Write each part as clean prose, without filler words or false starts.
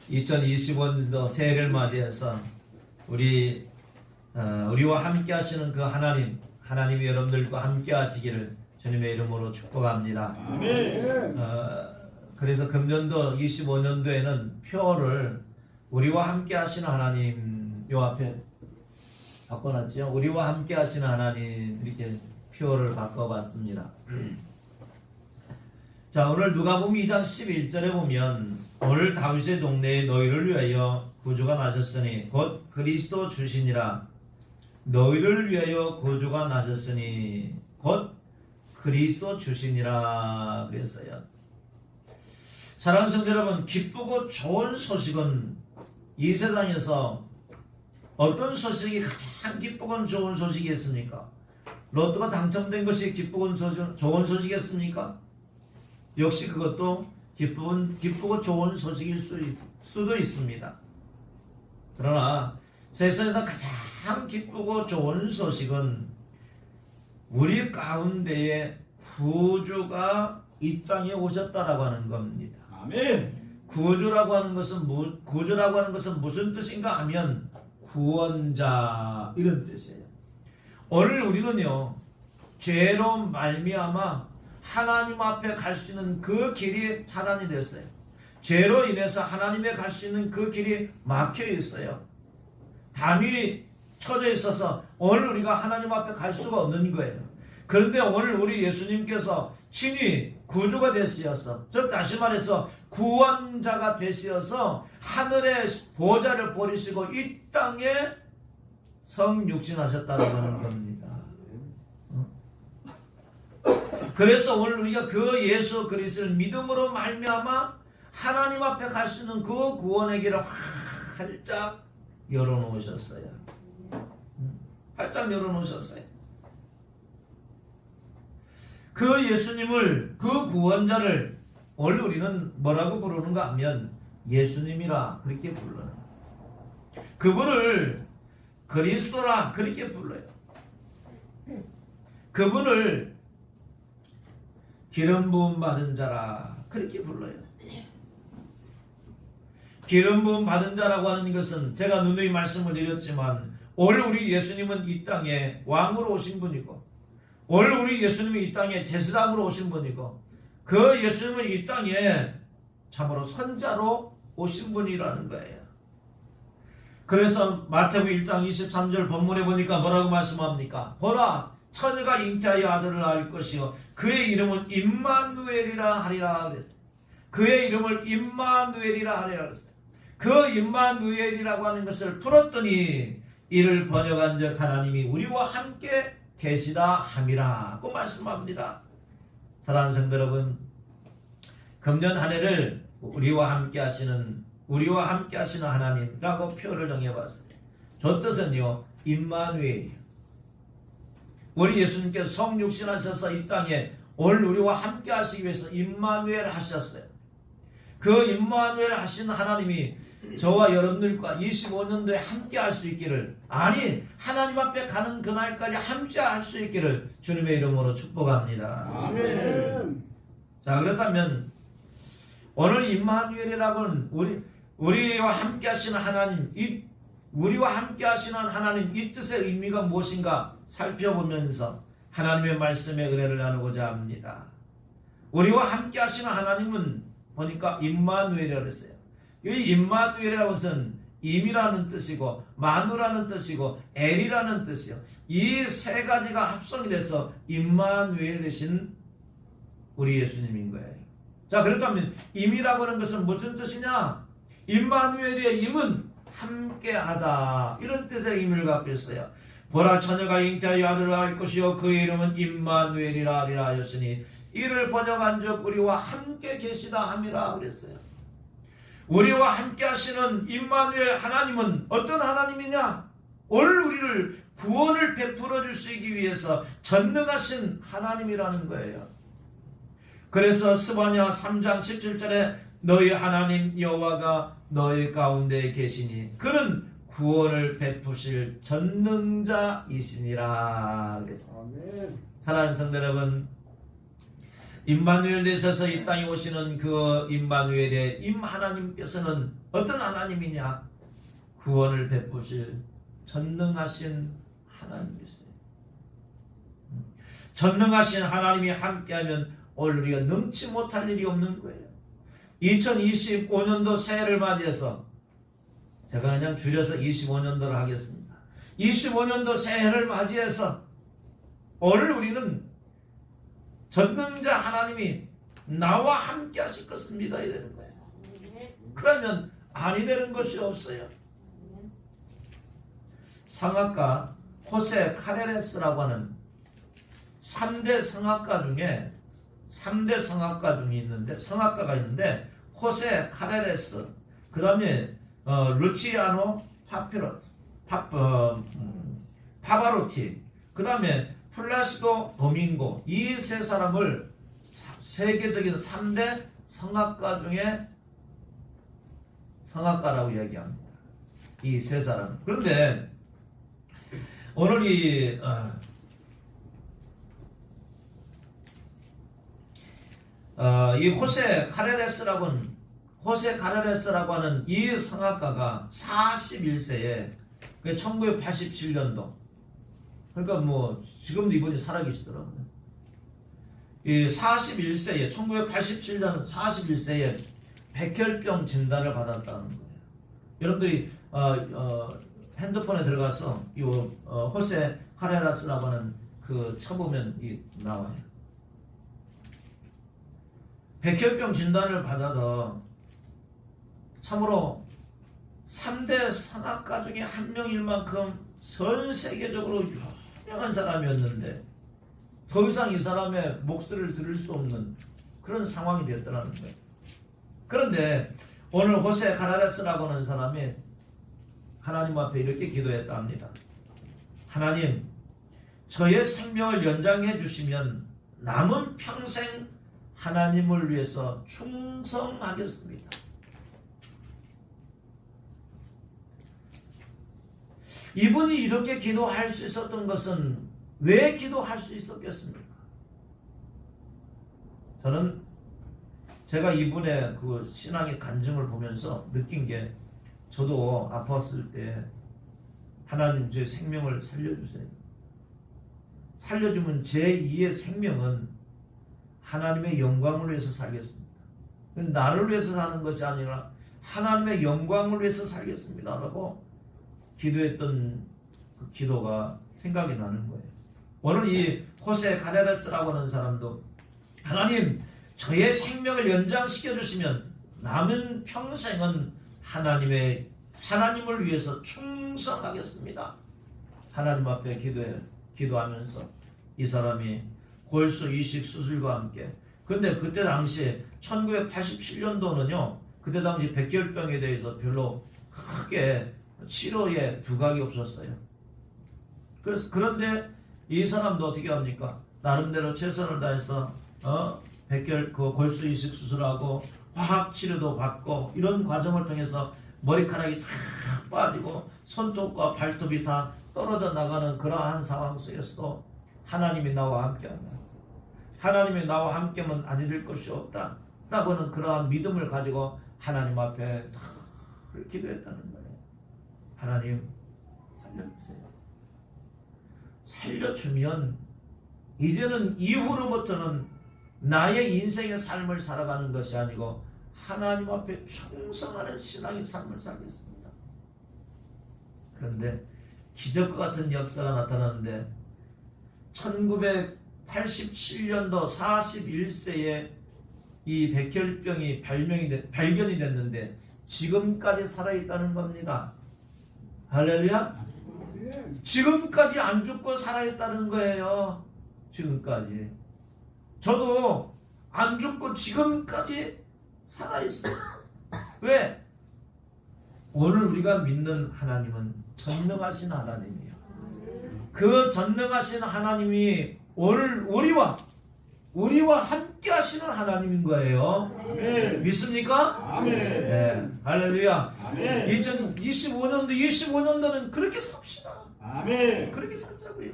2025년도 새해를 맞이해서 우리와 함께 하시는 그 하나님이 여러분들과 함께 하시기를 주님의 이름으로 축복합니다. 아멘. 그래서 금년도 25년도에는 표를 우리와 함께 하시는 하나님, 요 앞에 바꿔놨죠. 우리와 함께 하시는 하나님, 이렇게 표를 바꿔봤습니다. 자, 오늘 누가복음 2장 11절에 보면 오늘 다윗의 동네에 너희를 위하여 구주가 나셨으니 곧 그리스도 주시니라. 너희를 위하여 구주가 나셨으니 곧 그리스도 주시니라 그랬어요. 사랑하는 성도 여러분, 기쁘고 좋은 소식은 이 세상에서 어떤 소식이 가장 기쁘고 좋은 소식이겠습니까? 로또가 당첨된 것이 기쁘고 좋은 소식이겠습니까? 역시 그것도 기쁘고 좋은 소식일 수도 있습니다. 그러나 세상에서 가장 기쁘고 좋은 소식은 우리 가운데에 구주가 이 땅에 오셨다라고 하는 겁니다. 아멘. 구주라고 하는 것은 무슨 뜻인가 하면 구원자 이런 뜻이에요. 오늘 우리는요, 죄로 말미암아 하나님 앞에 갈 수 있는 그 길이 차단이 됐어요. 죄로 인해서 하나님에 갈 수 있는 그 길이 막혀 있어요. 담이 쳐져 있어서 오늘 우리가 하나님 앞에 갈 수가 없는 거예요. 그런데 오늘 우리 예수님께서 친히 구주가 되시어서, 즉 다시 말해서 구원자가 되시어서 하늘의 보좌를 버리시고 이 땅에 성육신하셨다는 겁니다. 그래서 오늘 우리가 그 예수 그리스도를 믿음으로 말미암아 하나님 앞에 갈 수 있는 그 구원의 길을 활짝 열어놓으셨어요. 활짝 열어놓으셨어요. 그 예수님을, 그 구원자를 오늘 우리는 뭐라고 부르는가 하면 예수님이라 그렇게 불러요. 그분을 그리스도라 그렇게 불러요. 그분을 기름 부음 받은 자라 그렇게 불러요. 기름 부음 받은 자라고 하는 것은 제가 누누이 말씀을 드렸지만 오늘 우리 예수님은 이 땅에 왕으로 오신 분이고 오늘 우리 예수님이 이 땅에 제사장으로 오신 분이고 그 예수님은 이 땅에 참으로 선자로 오신 분이라는 거예요. 그래서 마태복음 1장 23절 본문에 보니까 뭐라고 말씀합니까? 보라, 처녀가 잉태하여 아들을 낳을 것이요 그의 이름은 임마누엘이라 하리라 그랬어요. 그의 이름을 임마누엘이라 하리라 그랬어요. 그 임마누엘이라고 하는 것을 풀었더니 이를 번역한 즉 하나님이 우리와 함께 계시다 함이라고 말씀합니다. 사랑하는 성도 여러분, 금년 한 해를 우리와 함께 하시는 하나님이라고 표를 정해봤어요. 저 뜻은요, 임마누엘이요. 우리 예수님께서 성육신하셔서 이 땅에 오늘 우리와 함께 하시기 위해서 임마누엘 하셨어요. 그 임마누엘 하신 하나님이 저와 여러분들과 25년도에 함께 할 수 있기를, 아니 하나님 앞에 가는 그날까지 함께 할 수 있기를 주님의 이름으로 축복합니다. 아멘. 자, 그렇다면 오늘 임마누엘이라고는 우리와 함께 하시는 하나님, 우리와 함께 하시는 하나님 이 뜻의 의미가 무엇인가 살펴보면서 하나님의 말씀의 은혜를 나누고자 합니다. 우리와 함께 하시는 하나님은 보니까 임마누엘이라고 했어요. 이 임마누엘이라는 것은 임이라는 뜻이고 마누라는 뜻이고 엘이라는 뜻이요. 이 세 가지가 합성이 돼서 임마누엘 되신 우리 예수님인 거예요. 자, 그렇다면 임이라고 하는 것은 무슨 뜻이냐? 임마누엘의 임은 함께하다, 이런 뜻의 의미를 갖고 있어요. 보라, 처녀가 잉태하여 아들을 낳을 것이요 그의 이름은 임마누엘이라 하리라 하였으니 이를 번역한 즉 우리와 함께 계시다 함이라 그랬어요. 우리와 함께 하시는 임마누엘 하나님은 어떤 하나님이냐? 오늘 우리를 구원을 베풀어 주시기 위해서 전능하신 하나님이라는 거예요. 그래서 스바냐 3장 17절에 너희 하나님 여호와가 너희 가운데 계시니 그는 구원을 베푸실 전능자이시니라 그랬어요. 아멘. 사랑하는 성도 여러분, 임마누엘 되셔서 이 땅에 오시는 그 임마누엘의 임 하나님께서는 어떤 하나님이냐? 구원을 베푸실 전능하신 하나님이세요. 전능하신 하나님이 함께하면 오늘 우리가 능치 못할 일이 없는 거예요. 2025년도 새해를 맞이해서 제가 그냥 줄여서 25년도를 하겠습니다. 25년도 새해를 맞이해서 오늘 우리는 전능자 하나님이 나와 함께 하실 것을 믿어야 되는 거예요. 그러면 아니 되는 것이 없어요. 성악가 호세 카레레스라고 하는 3대 성악가 중에 있는데, 성악가가 있는데 호세 카레레스, 그 다음에 루치아노 파바로티, 그 다음에 플라시도 도밍고, 이 세 사람을 세계적인 3대 성악가 중에 성악가라고 이야기합니다. 이 세 사람. 그런데 오늘 이 호세 카레레스라고 하는 이 성악가가 41세에 1987년도, 그러니까 뭐 지금도 이분이 살아계시더라고요. 이 41세에 1987년 41세에 백혈병 진단을 받았다는 거예요. 여러분들이 핸드폰에 들어가서 이 호세 카레레스라고 하는 그 쳐보면 나와요. 백혈병 진단을 받아서 참으로 3대 성악가 중에 한 명일 만큼 전 세계적으로 유명한 사람이었는데 더 이상 이 사람의 목소리를 들을 수 없는 그런 상황이 됐더라는 거예요. 그런데 오늘 호세 카레레스라고 하는 사람이 하나님 앞에 이렇게 기도했다 합니다. 하나님, 저의 생명을 연장해 주시면 남은 평생 하나님을 위해서 충성하겠습니다. 이분이 이렇게 기도할 수 있었던 것은 왜 기도할 수 있었겠습니까? 저는 제가 이분의 그 신앙의 간증을 보면서 느낀 게, 저도 아팠을 때 하나님 제 생명을 살려주세요. 살려주면 제 2의 생명은 하나님의 영광을 위해서 살겠습니다. 나를 위해서 사는 것이 아니라 하나님의 영광을 위해서 살겠습니다 라고 기도했던 그 기도가 생각이 나는 거예요. 오늘 이 호세 카레레스라고 하는 사람도 하나님, 저의 생명을 연장시켜 주시면 남은 평생은 하나님을 위해서 충성하겠습니다. 하나님 앞에 기도하면서 이 사람이 골수 이식 수술과 함께, 근데 그때 당시 1987년도는요 그때 당시 백혈병에 대해서 별로 크게 치료에 두각이 없었어요. 그런데 이 사람도 어떻게 합니까? 나름대로 최선을 다해서 골수 이식 수술하고 화학 치료도 받고 이런 과정을 통해서 머리카락이 다 빠지고 손톱과 발톱이 다 떨어져 나가는 그러한 상황 속에서도 하나님이 나와 함께한다. 하나님이 나와 함께하면 안 잃을 것이 없다 라고는 그러한 믿음을 가지고 하나님 앞에 다 기도했다는 거예요. 하나님, 살려주세요. 살려주면 이제는 이후로부터는 나의 인생의 삶을 살아가는 것이 아니고 하나님 앞에 충성하는 신앙의 삶을 살겠습니다. 그런데 기적과 같은 역사가 나타났는데 1987년도 41세에 이 백혈병이 발견이 됐는데 지금까지 살아있다는 겁니다. 할렐루야. 지금까지 안 죽고 살아있다는 거예요. 지금까지. 저도 안 죽고 지금까지 살아있어요. 왜? 오늘 우리가 믿는 하나님은 전능하신 하나님이에요. 그 전능하신 하나님이 오늘 우리와 함께 하시는 하나님인 거예요. 아멘. 믿습니까? 아멘. 네. 할렐루야. 아멘. 2025년도는 그렇게 삽시다. 아멘. 그렇게 살자고요.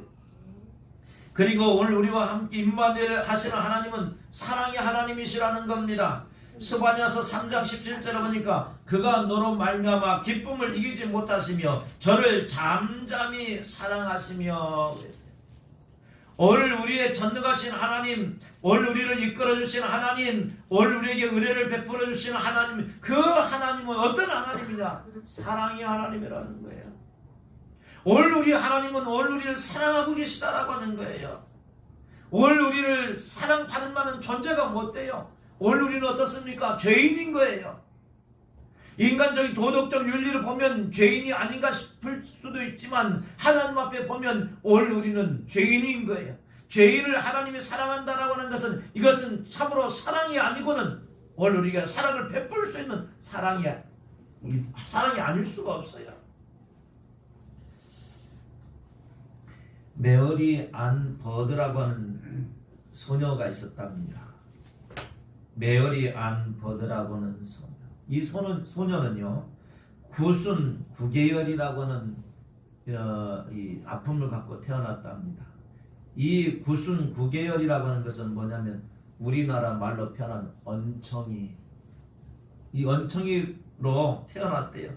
그리고 오늘 우리와 함께 임마누엘 하시는 하나님은 사랑의 하나님이시라는 겁니다. 스바냐서 3장 17절에 보니까 그가 너로 말미암아 기쁨을 이기지 못하시며 저를 잠잠히 사랑하시며 그랬어요. 오늘 우리의 전능하신 하나님, 오늘 우리를 이끌어 주시는 하나님, 오늘 우리에게 은혜를 베풀어 주시는 하나님, 그 하나님은 어떤 하나님이냐? 사랑의 하나님이라는 거예요. 오늘 우리 하나님은 오늘 우리를 사랑하고 계시다라고 하는 거예요. 오늘 우리를 사랑받을 만한 존재가 못 돼요. 오늘 우리는 어떻습니까? 죄인인 거예요. 인간적인 도덕적 윤리를 보면 죄인이 아닌가 싶을 수도 있지만 하나님 앞에 보면 오늘 우리는 죄인인 거예요. 죄인을 하나님이 사랑한다라고 하는 것은 이것은 참으로 사랑이 아니고는 오늘 우리가 사랑을 베풀 수 있는 사랑이 아닐 수가 없어요. 메어리 안 버드라고 하는 소녀가 있었답니다. 메어리 안 버드라고 하는 소녀. 이 소녀는요, 구순 구계열이라고 하는 이 아픔을 갖고 태어났답니다. 이 구순 구계열이라고 하는 것은 뭐냐면 우리나라 말로 표현한 언청이, 이 언청이로 태어났대요.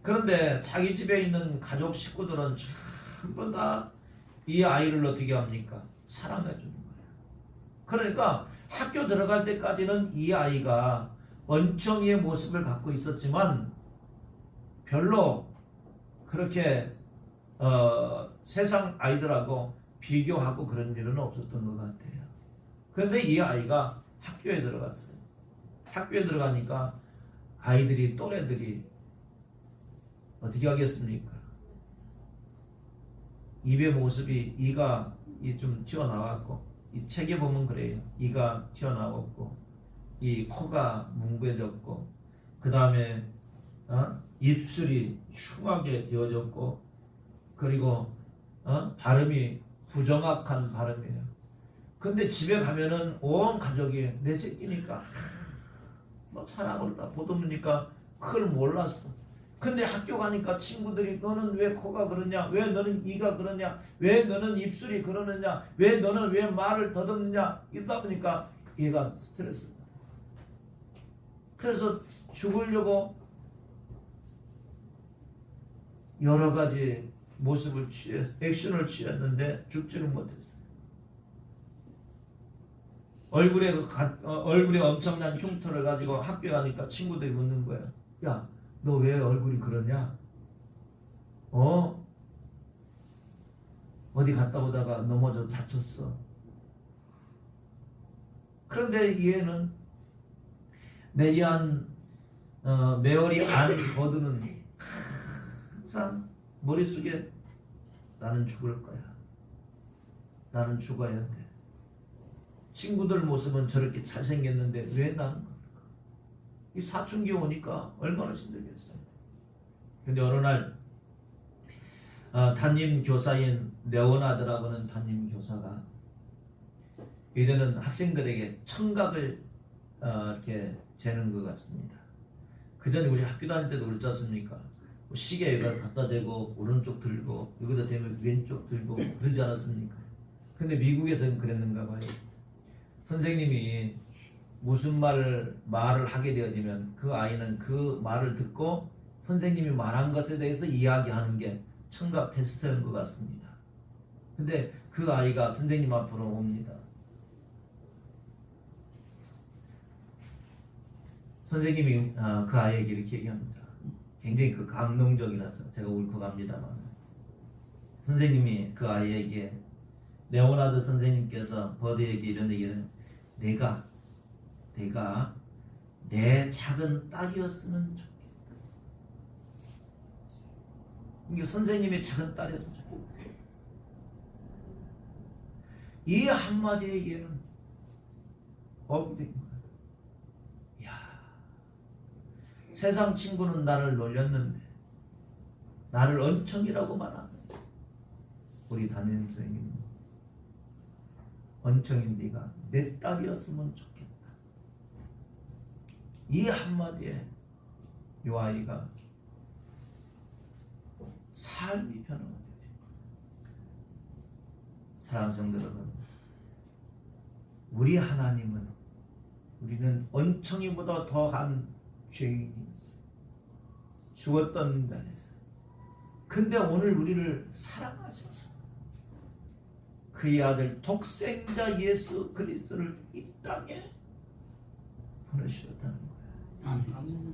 그런데 자기 집에 있는 가족 식구들은 전부 다 이 아이를 어떻게 합니까? 사랑해 주는 거예요. 그러니까 학교 들어갈 때까지는 이 아이가 언청이의 모습을 갖고 있었지만 별로 그렇게 세상 아이들하고 비교하고 그런 일은 없었던 것 같아요. 그런데 이 아이가 학교에 들어갔어요. 학교에 들어가니까 아이들이, 또래들이 어떻게 하겠습니까? 입의 모습이, 이가 좀 튀어나왔고, 이 책에 보면 그래요. 이가 튀어나왔고, 이 코가 뭉개졌고, 그 다음에 입술이 흉하게 되어졌고, 그리고 발음이 부정확한 발음이에요. 근데 집에 가면은 온 가족이 내 새끼니까 뭐 사랑을 다 보듬으니까 그걸 몰랐어. 근데 학교 가니까 친구들이 너는 왜 코가 그러냐, 왜 너는 이가 그러냐, 왜 너는 입술이 그러느냐, 왜 너는 왜 말을 더듬느냐, 이러다 보니까 얘가 스트레스. 그래서 죽으려고 여러 가지 모습을 액션을 취했는데 죽지를 못했어요. 얼굴에 엄청난 흉터를 가지고 학교 가니까 친구들이 묻는 거예요. 야, 너 왜 얼굴이 그러냐? 어디 갔다 오다가 넘어져 다쳤어. 그런데 얘는 메어리 안 버드는 항상 머릿속에 나는 죽을 거야. 나는 죽어야 돼. 친구들 모습은 저렇게 잘생겼는데 왜 나는 걸까? 이 사춘기 오니까 얼마나 힘들겠어요. 근데 어느 날 담임 교사인 레오나드라고는 담임 교사가 이제는 학생들에게 청각을 이렇게 재는 것 같습니다. 그 전에 우리 학교 다닐 때도 그렇지 않습니까? 시계 이걸 갖다 대고 오른쪽 들고 여기다 대면 왼쪽 들고 그러지 않았습니까? 근데 미국에서는 그랬는가 봐요. 선생님이 무슨 말을 하게 되어지면 그 아이는 그 말을 듣고 선생님이 말한 것에 대해서 이야기하는 게 청각 테스트인 것 같습니다. 근데 그 아이가 선생님 앞으로 옵니다. 선생님이 그 아이에게 이렇게 얘기합니다. 굉장히 그 감동적이라서 제가 울컥합니다만, 선생님이 그 아이에게, 레오나드 선생님께서 버드에게 이런 얘기를, 내가 내 작은 딸이었으면 좋겠다. 이게 선생님의 작은 딸이었으면 좋겠다. 이 한마디의 얘기는 세상 친구는 나를 놀렸는데 나를 언청이라고 말하는데 우리 담임 선생님은 언청인 네가 내 딸이었으면 좋겠다. 이 한마디에 이 아이가 삶이 변화가 되죠. 사랑하는 성도 여러분, 우리 하나님은 우리는 원청이보다 더한 죄인이었어요. 죽었던 자였어요. 근데 오늘 우리를 사랑하셔서 그의 아들 독생자 예수 그리스도를 이 땅에 보내주셨다는 거예요. 아멘.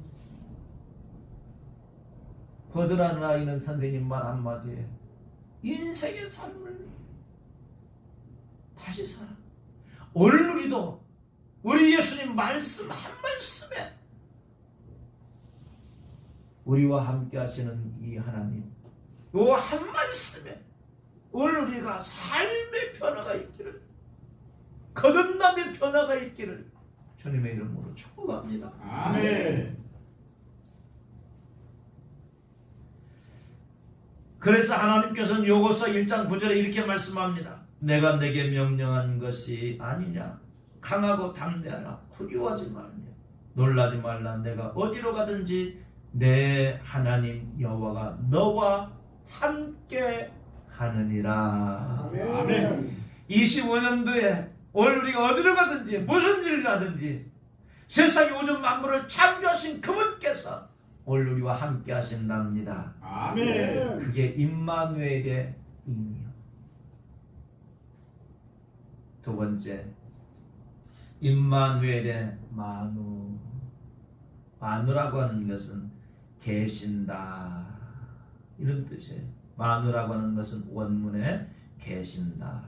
거들한 아이는 선생님 말 한마디에 인생의 삶을 다시 살아. 오늘 우리도 우리 예수님 말씀 한 말씀에 우리와 함께 하시는 이 하나님 요 한 말씀에 오늘 우리가 삶의 변화가 있기를, 거듭남의 변화가 있기를 주님의 이름으로 축복합니다. 아멘. 그래서 하나님께서는 요고서 1장 9절에 이렇게 말씀합니다. 내가 내게 명령한 것이 아니냐. 강하고 담대하라. 두려워하지 말며 놀라지 말라. 내가 어디로 가든지 내 하나님 여호와가 너와 함께 하느니라. 아멘. 25년도에 오늘 우리가 어디로 가든지 무슨 일을 하든지 세상의 우주 만물을 창조하신 그분께서 오늘 우리와 함께 하신답니다. 아멘. 그게 임마누엘의 의미요. 두 번째, 임마누엘의 마누. 마누라고 하는 것은 계신다 이런 뜻이에요. 마누라고 하는 것은 원문에 계신다.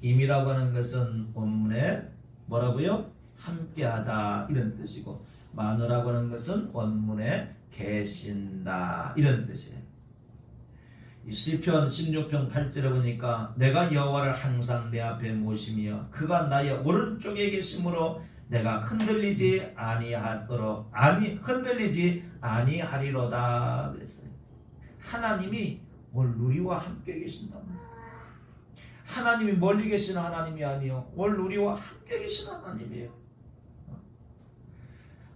임이라고 하는 것은 원문에 뭐라고요? 함께하다 이런 뜻이고, 마누라고 하는 것은 원문에 계신다 이런 뜻이에요. 이 시편 16편 8절에 보니까 내가 여호와를 항상 내 앞에 모시며 그가 나의 오른쪽에 계심으로 내가 흔들리지 아니하리로다 그랬어요. 하나님이 오늘 우리와 함께 계신답니다. 하나님이 멀리 계시는 하나님이 아니요, 오늘 우리와 함께 계시는 하나님이에요.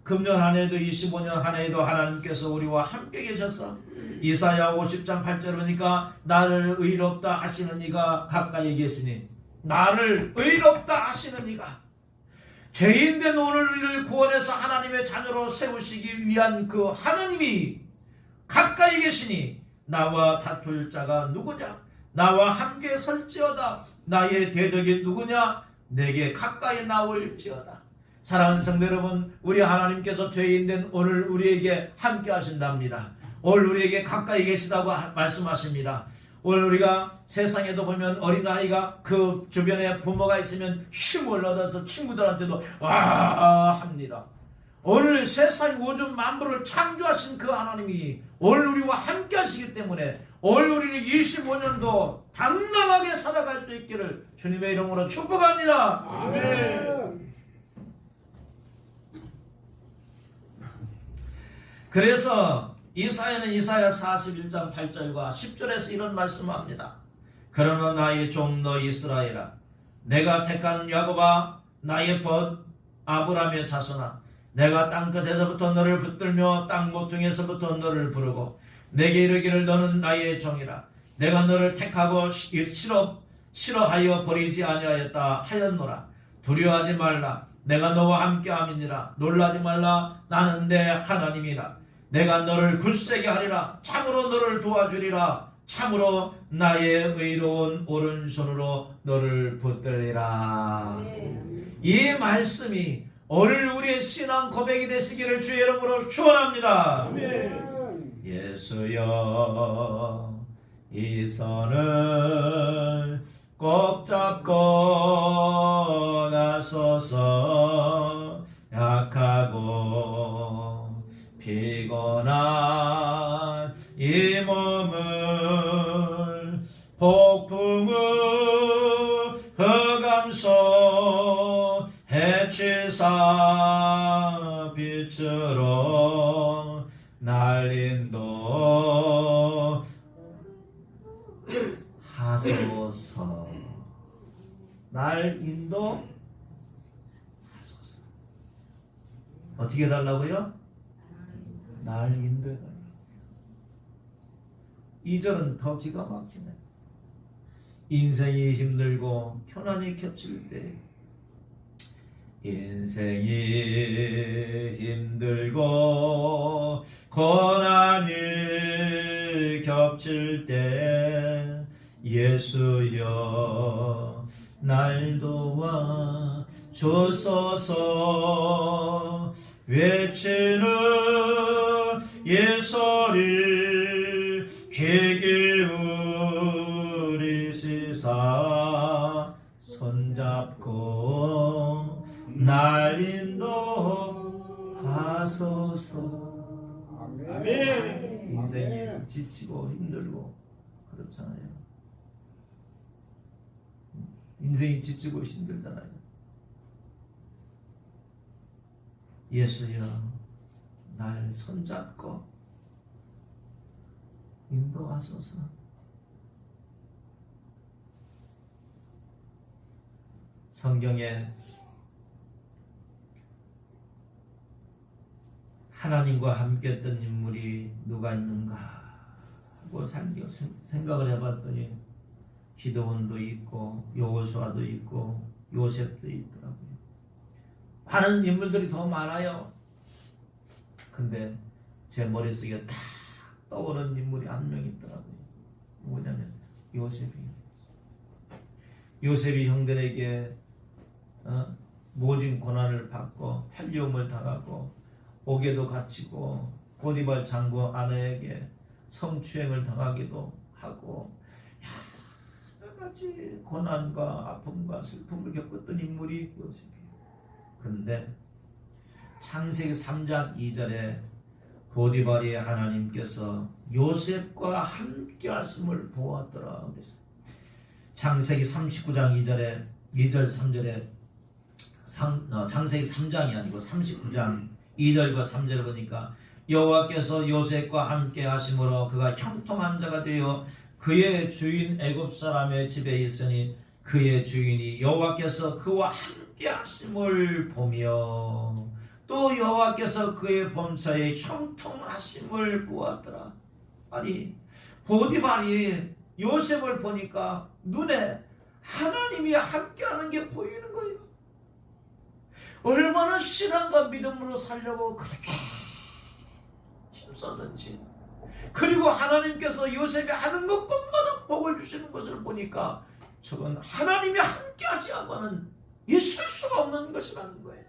금년 한 해도 25년 한 해도 하나님께서 우리와 함께 계셔서 이사야 50장 8절 보니까 나를 의롭다 하시는 이가 가까이 계시니, 나를 의롭다 하시는 이가, 죄인된 오늘 우리를 구원해서 하나님의 자녀로 세우시기 위한 그 하나님이 가까이 계시니 나와 다툴 자가 누구냐? 나와 함께 설지어다. 나의 대적이 누구냐? 내게 가까이 나올지어다. 사랑하는 성도 여러분, 우리 하나님께서 죄인된 오늘 우리에게 함께 하신답니다. 오늘 우리에게 가까이 계시다고 말씀하십니다. 오늘 우리가 세상에도 보면 어린아이가 그 주변에 부모가 있으면 힘을 얻어서 친구들한테도 와 합니다. 오늘 세상 우주 만물을 창조하신 그 하나님이 오늘 우리와 함께 하시기 때문에 오늘 우리는 25년도 당당하게 살아갈 수 있기를 주님의 이름으로 축복합니다. 아멘. 그래서 이사야는 이사야 41장 8절과 10절에서 이런 말씀합니다. 그러나 나의 종 너 이스라엘아, 내가 택한 야곱아, 나의 벗 아브라함의 자손아, 내가 땅끝에서부터 너를 붙들며 땅 모퉁이에서부터 너를 부르고 내게 이르기를 너는 나의 종이라. 내가 너를 택하고 싫어하여 버리지 아니하였다 하였노라. 두려워하지 말라. 내가 너와 함께함이니라. 놀라지 말라. 나는 내 하나님이라. 내가 너를 굳세게 하리라. 참으로 너를 도와주리라. 참으로 나의 의로운 오른손으로 너를 붙들리라. 이 말씀이 오늘 우리의 신앙 고백이 되시기를 주의 이름으로 축원합니다. 예수여, 이 손을 꼭 잡고 나서서 약하고 피곤한 이 몸을 폭풍의 흑암속 해치사 빛으로 날 인도하소서. 날 인도하소서. 어떻게 해달라고요? 날 인도해달라고. 2절은 더 기가 막히네. 인생이 힘들고 고난이 겹칠 때, 인생이 힘들고 고난이 겹칠 때 예수여 날 도와 주소서 외치는 예소리 귀 기울이시사 손잡고 날 인도하소서. 아멘. 인생이 지치고 힘들고 그렇잖아요. 인생이 지치고 힘들잖아요. 예수여 날 손잡고 인도하소서. 성경에 하나님과 함께했던 인물이 누가 있는가 하고 생각을 해봤더니 기도원도 있고 여호수아도 있고 요셉도 있더라고요. 많은 인물들이 더 많아요. 근데 제 머릿속에 딱 떠오르는 인물이 한 명 있더라고요. 뭐냐면 요셉이에요. 요셉이 형들에게 모진 고난을 받고 헬리움을 당하고 옥에도 갇히고 보디발 장구 아내에게 성추행을 당하기도 하고 여러 가지 고난과 아픔과 슬픔을 겪었던 인물이 요셉이에요. 그런데 창세기 3장 2절에 보디발의 하나님께서 요셉과 함께 하심을 보았더라 그랬어요. 창세기 39장 2절 3절에 창세기 3장이 아니고 39장 2절과 3절을 보니까 여호와께서 요셉과 함께 하심으로 그가 형통한 자가 되어 그의 주인 애굽 사람의 집에 있으니 그의 주인이 여호와께서 그와 함께 하심을 보며 또 여호와께서 그의 범사에 형통하심을 보았더라. 아니 보디발이 요셉을 보니까 눈에 하나님이 함께하는 게 보이는 거예요. 얼마나 신앙과 믿음으로 살려고 그렇게 힘썼는지, 그리고 하나님께서 요셉이 하는 것마다 복을 주시는 것을 보니까 저건 하나님이 함께하지 않고는 있을 수가 없는 것이라는 거예요.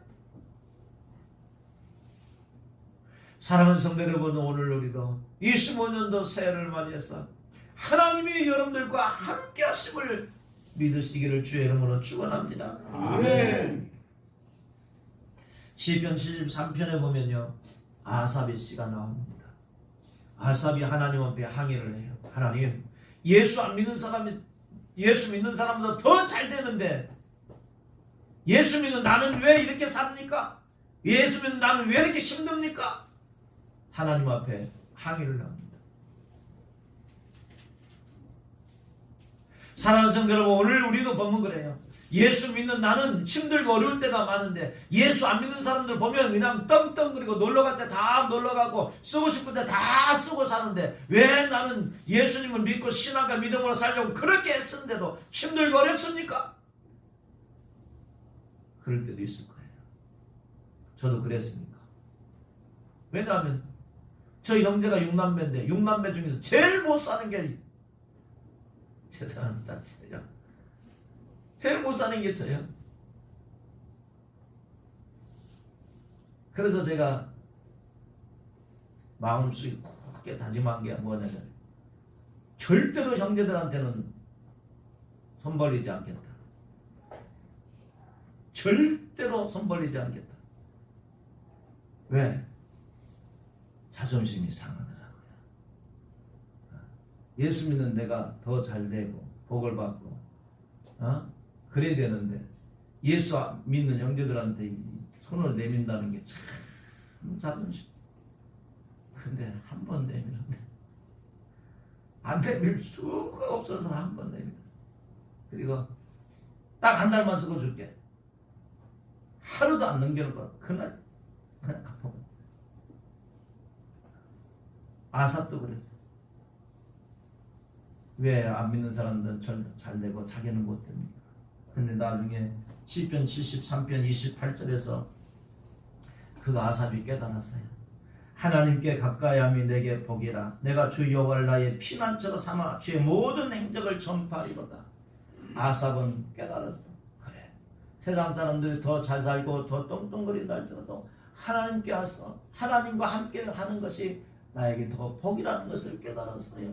사랑하는 성도 여러분, 오늘 우리도 25년도 새해를 맞이해서 하나님이 여러분들과 함께 하심을 믿으시기를 주의 이름으로 축원합니다. 아멘. 시편 73편에 보면요, 아삽의 시가 나옵니다. 아삽이 하나님 앞에 항의를 해요. 하나님, 예수 안 믿는 사람이 예수 믿는 사람보다 더 잘 되는데 예수 믿는 나는 왜 이렇게 삽니까? 예수 믿는 나는 왜 이렇게 힘듭니까? 하나님 앞에 항의를 합니다. 사랑하는 성도 여러분, 오늘 우리도 보면 그래요. 예수 믿는 나는 힘들고 어려울 때가 많은데 예수 안 믿는 사람들 보면 그냥 떵떵거리고 놀러갈 때 다 놀러가고 쓰고 싶을 때 다 쓰고 사는데 왜 나는 예수님을 믿고 신앙과 믿음으로 살려고 그렇게 애쓰는데도 힘들고 어렵습니까? 그럴 때도 있을 거예요. 저도 그랬습니까? 왜냐하면 저 형제가 6남매인데 6남매 중에서 제일 못 사는 게 죄송합니다. 제일 못 사는 게 저예요. 그래서 제가 마음속에 굳게 다짐한 게 뭐냐면 절대로 형제들한테는 손 벌리지 않겠다. 절대로 손 벌리지 않겠다. 왜? 자존심이 상하더라고요. 예수 믿는 내가 더 잘 되고 복을 받고 그래야 되는데 예수 믿는 형제들한테 손을 내민다는 게 참 자존심. 근데 한 번 내밀었네. 안 내밀 수가 없어서 한 번 내밀었어. 그리고 딱 한 달만 쓰고 줄게. 하루도 안 넘겨놓고 그날 그냥 갚아버렸어. 아삽도 그랬어. 왜 안 믿는 사람들은 잘 되고 자기는 못 됩니까? 근데 나중에 시편 73편 28절에서 그 아삽이 깨달았어요. 하나님께 가까이함이 내게 복이라. 내가 주 여호와를 나의 피난처로 삼아 주의 모든 행적을 전파하리로다. 아삽은 깨달았어. 그래, 세상 사람들이 더 잘 살고 더 똥똥거린다 할지라도 하나님께 와서 하나님과 함께 하는 것이 나에게 더 복이라는 것을 깨달았어요.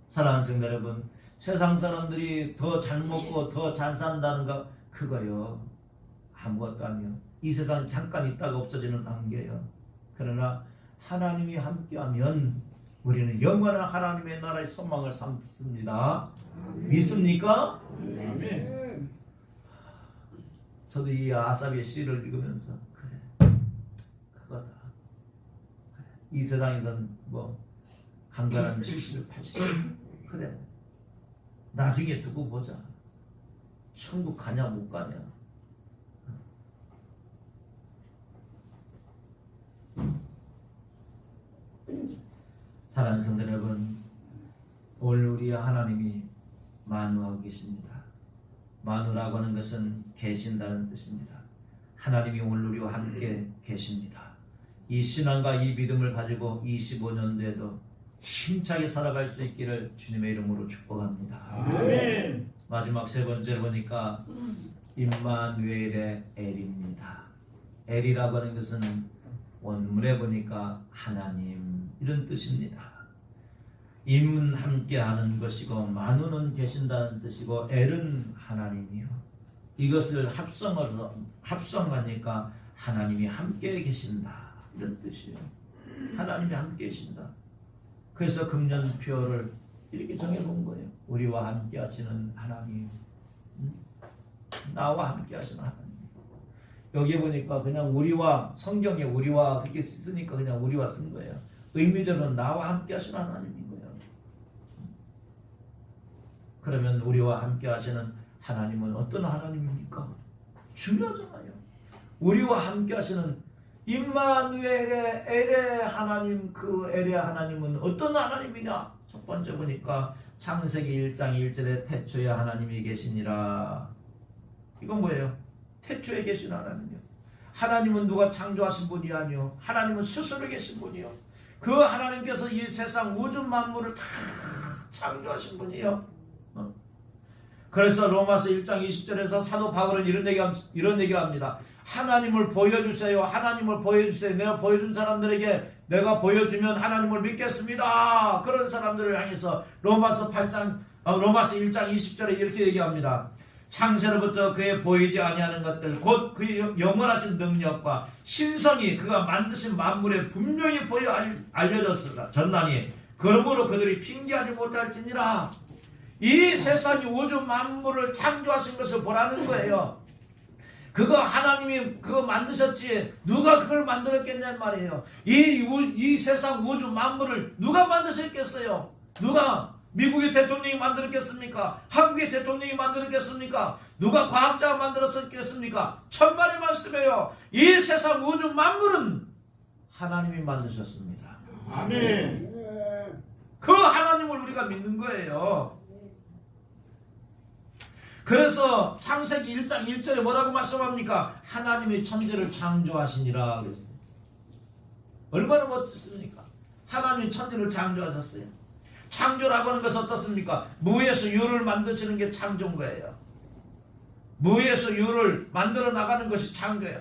사랑하는 성도 여러분, 세상 사람들이 더 잘 먹고 더 잘 산다는 거 그거요 아무것도 아니요. 이 세상 잠깐 있다가 없어지는 안개요. 그러나 하나님이 함께하면 우리는 영원한 하나님의 나라의 소망을 삼습니다. 믿습니까? 아멘. 저도 이 아삽의 시를 읽으면서 그래, 그거다. 그래, 이 세상에선 뭐 강간하면 70, 80 그래, 나중에 두고 보자. 천국 가냐 못 가냐. 사랑하는 성도 여러분, 오늘 우리 하나님이 만우하고 계십니다. 만우라고 하는 것은 계신다는 뜻입니다. 하나님이 오늘 우리와 함께 계십니다. 이 신앙과 이 믿음을 가지고 25년도에도 힘차게 살아갈 수 있기를 주님의 이름으로 축복합니다. 아멘. 마지막 세 번째로 보니까 임마누엘의 엘입니다. 엘이라고 하는 것은 원문에 보니까 하나님 이런 뜻입니다. 임은 함께하는 것이고 만우는 계신다는 뜻이고 엘은 하나님이요. 이것을 합성하니까 하나님이 함께 계신다 이런 뜻이에요. 하나님이 함께 계신다. 그래서 금년표를 이렇게 정해본 거예요. 우리와 함께 하시는 하나님, 나와 함께 하시는 하나님. 여기 보니까 그냥 우리와, 성경에 우리와 그렇게 쓰니까 그냥 우리와 쓴 거예요. 의미적으로는 나와 함께 하시는 하나님인 거예요. 그러면 우리와 함께 하시는 하나님은 어떤 하나님입니까? 중요하잖아요. 우리와 함께 하시는 임마누엘의 엘의 하나님, 그 엘의 하나님은 어떤 하나님이냐? 첫 번째 보니까 창세기 1장 1절에 태초에 하나님이 계시니라. 이건 뭐예요? 태초에 계신 하나님이요. 하나님은 누가 창조하신 분이 아니요. 하나님은 스스로 계신 분이요. 그 하나님께서 이 세상 우주 만물을 다 창조하신 분이요. 그래서 로마서 1장 20절에서 사도 바울은 이런 얘기를 합니다. 하나님을 보여주세요. 하나님을 보여주세요. 내가 보여준 사람들에게 내가 보여주면 하나님을 믿겠습니다. 그런 사람들을 향해서 로마서 1장 20절에 이렇게 얘기합니다. 창세로부터 그의 보이지 아니하는 것들 곧 그의 영원하신 능력과 신성이 그가 만드신 만물에 분명히 보여 알려졌으나 그러므로 그들이 핑계하지 못할지니라. 이 세상이 우주 만물을 창조하신 것을 보라는 거예요. 그거 하나님이 그거 만드셨지 누가 그걸 만들었겠냐는 말이에요. 이 세상 우주 만물을 누가 만드셨겠어요? 누가? 미국의 대통령이 만들었겠습니까? 한국의 대통령이 만들었겠습니까? 누가 과학자가 만들었겠습니까? 천만의 말씀이에요. 이 세상 우주 만물은 하나님이 만드셨습니다. 아멘. 그 하나님을 우리가 믿는 거예요. 그래서 창세기 1장 1절에 뭐라고 말씀합니까? 하나님이 천지를 창조하시니라 그랬어요. 얼마나 멋졌습니까? 하나님이 천지를 창조하셨어요. 창조라고 하는 것은 어떻습니까? 무에서 유를 만드시는 게 창조인 거예요. 무에서 유를 만들어 나가는 것이 창조예요.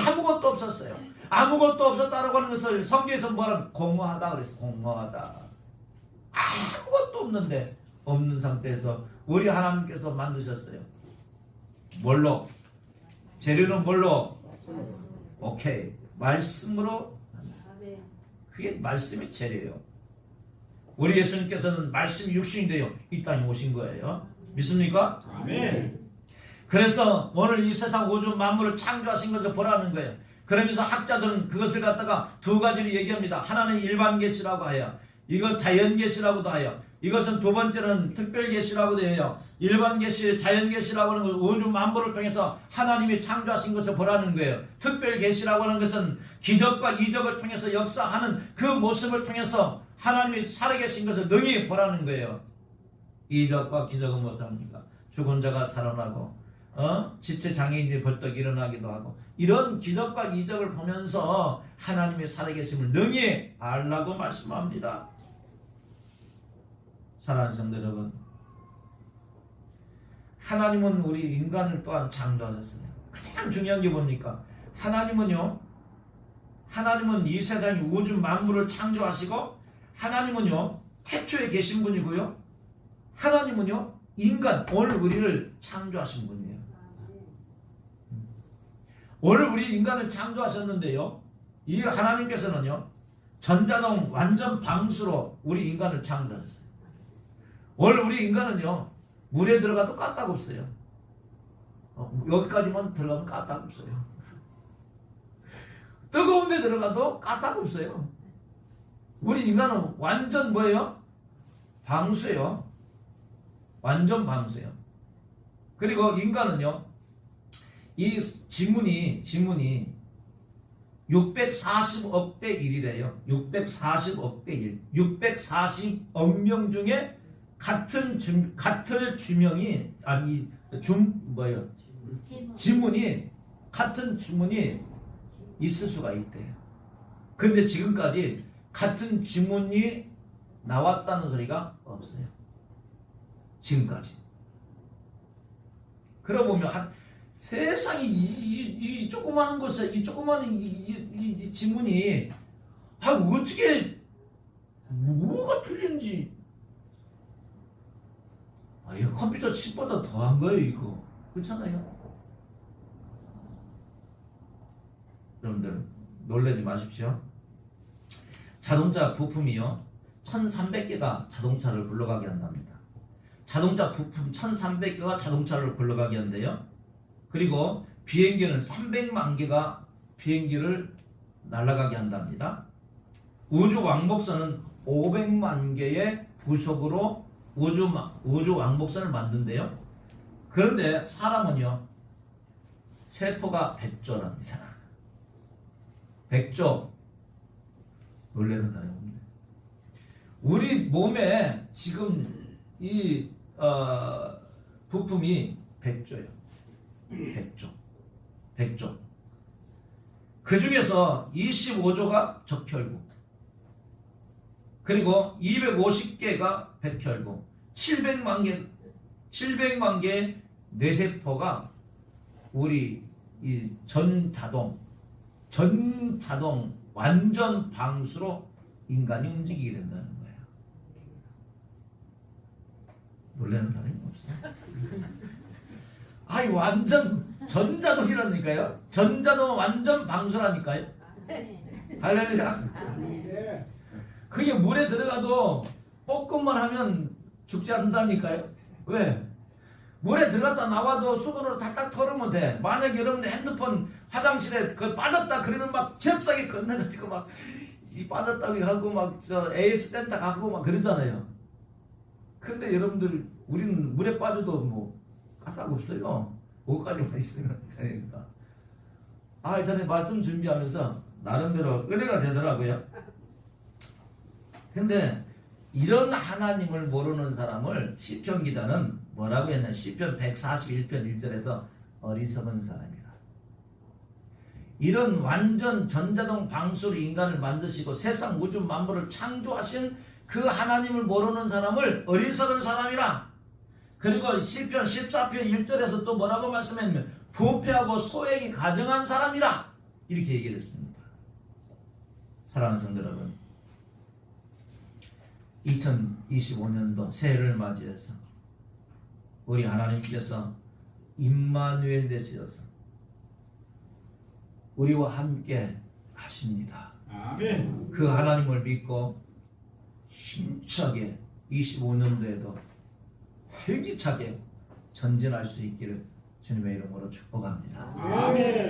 아무것도 없었어요. 아무것도 없었다라고 하는 것을 성경에서 뭐라고 공허하다 그랬어요. 공허하다. 아무것도 없는데 없는 상태에서 우리 하나님께서 만드셨어요. 뭘로? 재료는 뭘로? 오케이. 말씀으로. 그게 말씀이 재료예요. 우리 예수님께서는 말씀이 육신이 되어 이 땅에 오신 거예요. 믿습니까? 아멘. 그래서 오늘 이 세상 우주 만물을 창조하신 것을 보라는 거예요. 그러면서 학자들은 그것을 갖다가 두 가지로 얘기합니다. 하나는 일반 계시라고 해요. 이거 자연 계시라고도 해요. 이것은 두 번째는 특별 계시라고도 해요. 일반 계시, 자연 계시라고 하는 것은 우주 만물을 통해서 하나님이 창조하신 것을 보라는 거예요. 특별 계시라고 하는 것은 기적과 이적을 통해서 역사하는 그 모습을 통해서 하나님이 살아계신 것을 능히 보라는 거예요. 이적과 기적은 못합니까? 죽은 자가 살아나고 지체 장애인이 벌떡 일어나기도 하고 이런 기적과 이적을 보면서 하나님의 살아계심을 능히 알라고 말씀합니다. 사랑하는 성도 여러분, 하나님은 우리 인간을 또한 창조하셨어요. 가장 중요한 게 뭡니까? 하나님은 이 세상이 우주 만물을 창조하시고 하나님은요 태초에 계신 분이고요. 하나님은요 인간 오늘 우리를 창조하신 분이에요. 오늘 우리 인간을 창조하셨는데요. 이 하나님께서는요 전자동 완전 방수로 우리 인간을 창조하셨어요. 오늘 우리 인간은요 물에 들어가도 까딱 없어요. 여기까지만 들어가면 까딱 없어요. 뜨거운 데 들어가도 까딱 없어요. 우리 인간은 완전 뭐예요? 방수예요. 완전 방수예요. 그리고 인간은요 이 지문이 640억 대 1이래요. 640억 대 1. 640억 명 중에 같은 주명이 같은 지문이 있을 수가 있대요. 근데 지금까지 같은 지문이 나왔다는 소리가 없어요. 지금까지. 그러고 보면 세상이 이 조그마한 것에 이 조그마한 이 지문이 어떻게 뭐가 틀린지 이거 컴퓨터 칩보다 더한 거예요 이거. 그렇잖아요. 여러분들 놀라지 마십시오. 자동차 부품이요 1300개가 자동차를 굴러가게 한답니다. 자동차 부품 1300개가 자동차를 굴러가게 한대요. 그리고 비행기는 300만 개가 비행기를 날아가게 한답니다. 우주 왕복선은 500만 개의 부속으로 우주 왕복선을 만든대요. 그런데 사람은요 세포가 100조랍니다. 100조. 놀라는 단어입니다. 우리 몸에 지금 이 부품이 100조예요. 100조. 그 중에서 25조가 적혈구, 그리고 250개가 백혈구, 700만 개의 뇌세포가 우리 이 전자동 완전 방수로 인간이 움직이게 된다는 거예요. 놀라는 사람이 없어요. 완전 전자동이라니까요. 전자동 완전 방수라니까요. 할렐루야. 그게 물에 들어가도 볶음만 하면 죽지 않는다니까요. 왜? 물에 들어갔다 나와도 수건으로 탁탁 털으면 돼. 만약에 여러분들 핸드폰 화장실에 빠졌다 그러면 막 잽싸게 건너가지고 막 빠졌다고 하고 막 AS 센터 가고 막 그러잖아요. 근데 여러분들 우리는 물에 빠져도 뭐 까딱 없어요. 옷까지만 있으면 되니까. 전에 말씀 준비하면서 나름대로 은혜가 되더라고요. 근데 이런 하나님을 모르는 사람을 시편 기자는 뭐라고 했냐? 시편 141편 1절에서 어리석은 사람이라. 이런 완전 전자동 방수로 인간을 만드시고 세상 우주 만물을 창조하신 그 하나님을 모르는 사람을 어리석은 사람이라. 그리고 시편 14편 1절에서 또 뭐라고 말씀했냐면 부패하고 소액이 가정한 사람이라. 이렇게 얘기를 했습니다. 사랑하는 성도 여러분, 2025년도 새해를 맞이해서 우리 하나님께서 임마누엘 되셔서 우리와 함께 하십니다. 아멘. 그 하나님을 믿고 힘차게 25년도에도 활기차게 전진할 수 있기를 주님의 이름으로 축복합니다. 아멘.